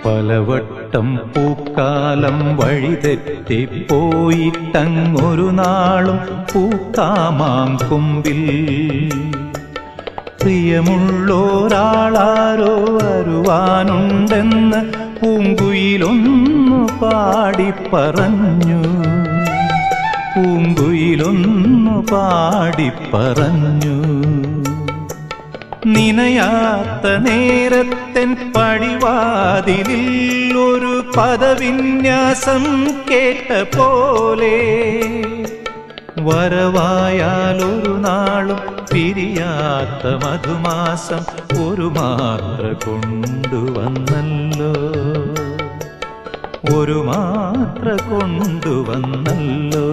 പലവട്ടം പൂക്കാലം വഴിതെറ്റിപ്പോയിട്ടങ്ങൊരു നാളും പൂക്കാമാം കൊമ്പിൽ പ്രിയമുള്ളോരാളാരോ വരുവാനുണ്ടെന്ന് പൂങ്കുയിലൊന്നു പാടിപ്പറഞ്ഞു. പൂങ്കുയിലൊന്നു പാടിപ്പറഞ്ഞു. നിനയാത്ത നേരത്തെൻ പടിവാതിലിൽ ഒരു പദവിന്യാസം കേട്ട പോലെ വരവായാലൊരു നാളും പിരിയാത്ത മധുമാസം ഒരു മാത്ര കൊണ്ടുവന്നല്ലോ. ഒരു മാത്ര കൊണ്ടുവന്നല്ലോ.